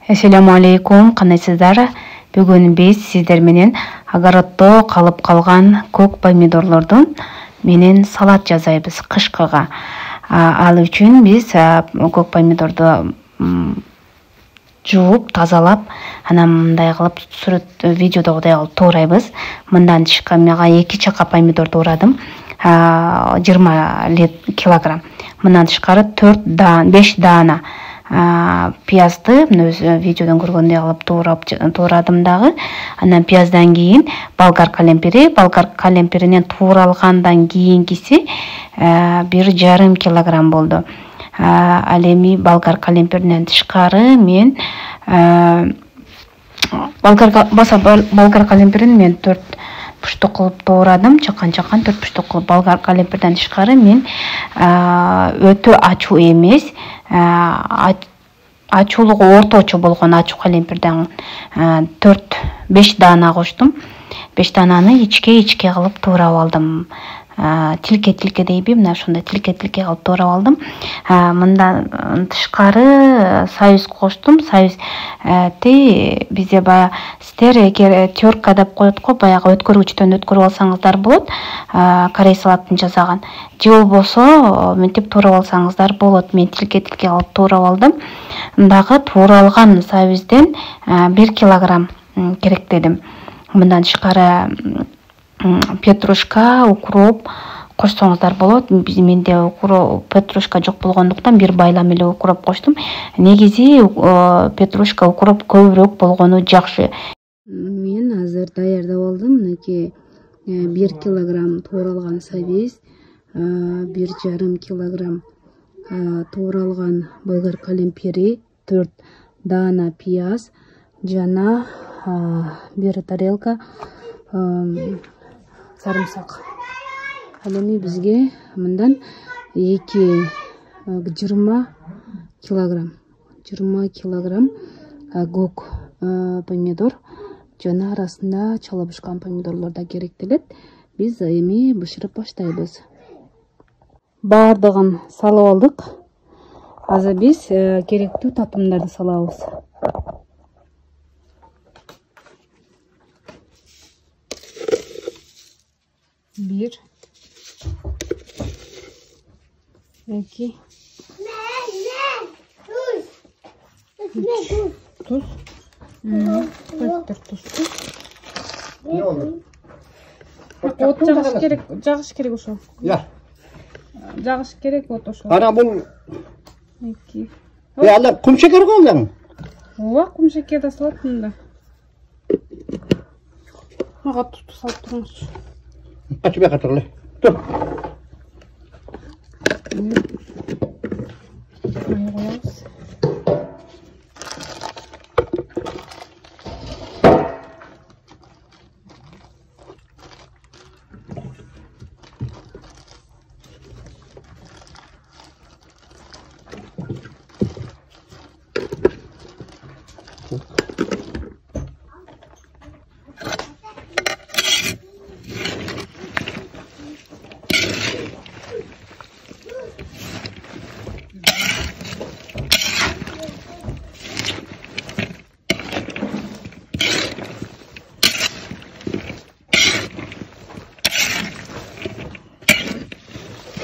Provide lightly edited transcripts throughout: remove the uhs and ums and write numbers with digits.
Assalamu alaikum, кандайсыздар? Бүгүн биз сиздер менен огороддо калып калган көк помидорлордун менен салат жасайбыз кышкыга. Ал үчүн биз көк помидорду жууп, тазалап, анан мындай кылып видеодогудай кылып туурайбыз. Мындан тышкары мага 2 чака помидор туурадым. 20 килограмм. Мындан тышкары 5 даана пиязды видеодон көргөндөй кылып туурадым дагы. Анан пияздан кийин болгар калемпиринен тууралгандан кийинкиси 1,5 килограмм болду. Ал эми болгар калемпиринен тышкары мен болгар калемпирин мен 4 пуштук кылып туурадым, чакан 4 пуштук кылып. Болгар калемпирден тышкары мен өтө ачуу эмес, ачуулугу орточо болгон ачуу калемпирден 4-5 даана коштум. 5 даананы ичке кылып туурап алдым. Тилке дейби, мына ушундай тилке кылып туурап алдым. Мындан тышкары союз коштум. Союзди бизде баягы сиздер эгер терка деп коет го, баягы өткөргүчтөн өткөрүп алсаңыздар болот. Корей салатын жасаган. Же болбосо мынтип туурап алсаңыздар болот. Мен тилке кылып туурап алдым. Дагы тууралган союзден 1 килограмм керек дедим. Мындан тышкары петрушка, укроп кошсоңуздар болот. Менде петрушка жок болгондуктан бир байлам эле укроп коштум. Негизи петрушка, укроп көбүрөөк болгону жакшы. Мен азыр даярдап алдым. Мынакей 1 килограмм тууралган союз, 1,5 килограмм тууралган болгар калемпири, 4 даана пияз жана 1 тарелка сарымсак. Ал эми бизге мындан 20 килограмм көк помидор жана арасында чала бышкан помидорлор да керектелет. Биз эми бышырып баштайбыз. Бардыгын салып алдык. Азыр биз керектүү татымдарды салабыз. Bir, 2, tuz. Tuz. Ne oldu? Ot jagış gerek ошо. Ya. Jagış gerek ot ошо. Ana bu 2. Allah kum şeker koydun. Ооба, кум шекер да салат мында. Мага туту салып туруңузчу. Aç bir katırlı. Dur. Koyuyoruz.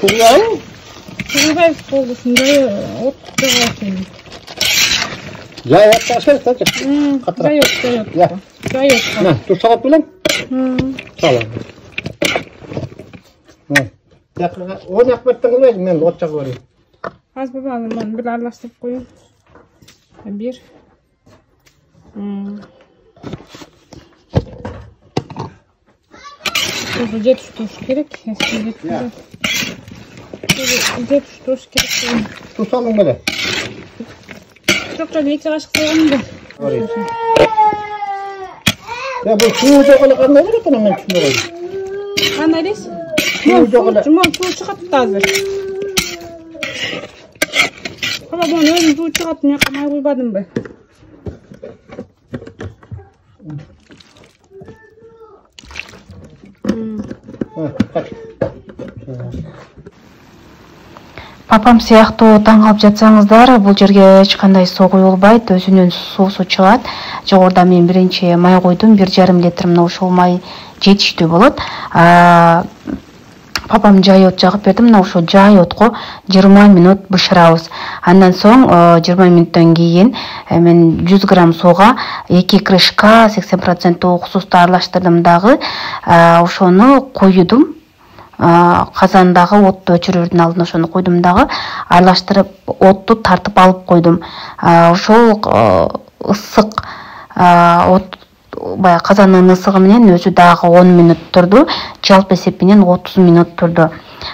Şurayı? Şurayı oldu, şurayı ot tutuyorsun. Ya yapta şey sadece. Çay yok. Ya. Çay yok. Ne? Dur salat bilen. Salat. Ne? Yakına o yakmaktan oluyor men otçak var. Az bakalım ben bir aralashtirip koyayım. Bir. Tuzu жетиштеш керек. Жетиштеш керек. Su salın böyle. Çok çok 2 kaşık koyalım da. Ya bu suyu dokulu kanına verir ki ben şimdi koyayım. Qanday deysiz? Suv chiqibdi hozir. Qara buni o'zim suv chiqibdi, men qamay qo'ymadim be. Kaç. Папам сыяктуу таң калып жатсаңыздар, бул жерге эч кандай суу куюлбайт, өзүнүн суусу чыгат. Жогоруда мен биринчи май койдум, 1,5 литр, мына ушул май жетиштүү болот. Папам жай от жагып берди, мына ушул жай отко 20 минут бышырабыз. Андан соң 20 минуттан кийин мен 100 грамм сууга 2 крышка 80% уксусту аралаштырдым дагы, ошону куйдум. Казандагы отту өчүрүүрдүн алдына ошону куйдум дагы, аралаштырып отту тартып алып койдум. Ошол ысык от баягы казандын ысыгы менен өзү дагы 10 минут турду, жалпы эсеп менен 30 минут турду.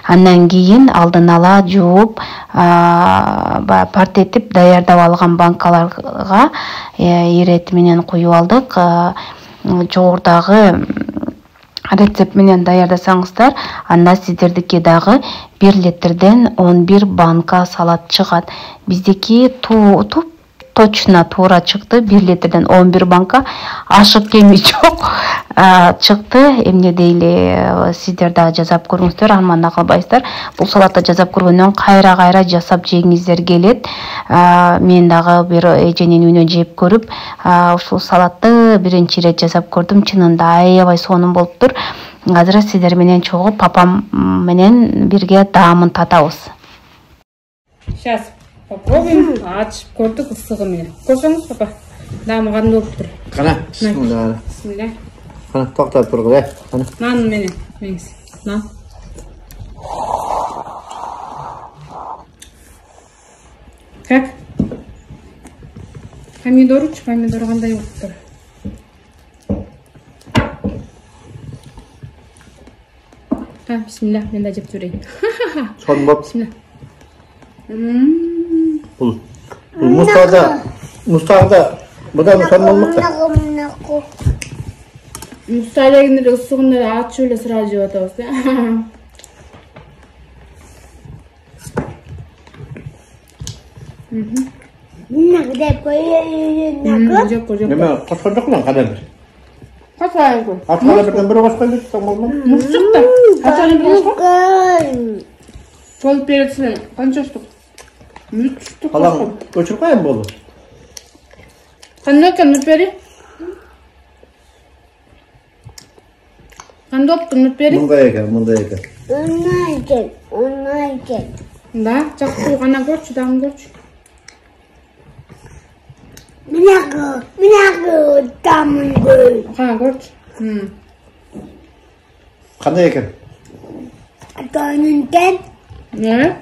Андан кийин алдын ала жууп, партетип даярдап алган банкаларга ирети менен куюп алдык. Жогорудагы рецепт менен даярдасаңыздар, анда сиздердики дагы 1 литрден 11 банка салат чыгат. Биздики точно туура чыкты, 1 литрден 11 банка, ашык кеми жок чыкты. Эмне дейли, сиздер дагы жасап көрүңүздөр, арманда калбайсыздар. Бул салатты жасап көргөндөн кайра жасап жегиңиздер келет. Мен дагы бир эженин үйүнөн жеп көрүп, ушул салатты биринчи ирет жасап көрдүм. Чынында аябай сонун болуптур. Азыр сиздер менен чогуу папам менен бирге даамын татабыз. Сейчас попробуем ачып көрдүк ысыгы менен. Көрсөңүз, папа, даамы кандай болуптур? Кана, бисмилlah. Бисмилlah. Кана, токтоп тургула. Кана. Нан менен, меңиз. Нан. Как? Помидорчу, помидор кандай болуптур? Бисмилlah, мен да жеп көрейин. Son болуп. Бисмилlah. Бул мустагда мындан son болмокта. Мустайлегиндер ысыгында ачып эле сразу жеп атабыз, да? Нагде коюyor. Жок. Неме кошкон жокмун кадыр? Качайын кой. Ачкала берген бир кошкон деп son болмок. Мурчукта. Качайын кошкон. Сол перецинен канча штук? 3 штук. Калан өчүрүп коеюн болду. Кандай экен Нурпери? Кандай болупту Нурпери? Мындай экен. Onayken. Да, жакты гана көрчү, дагы көрчү. Minago, tamındı. Кана көрчү. Кандай экен? Atanınken. Ne?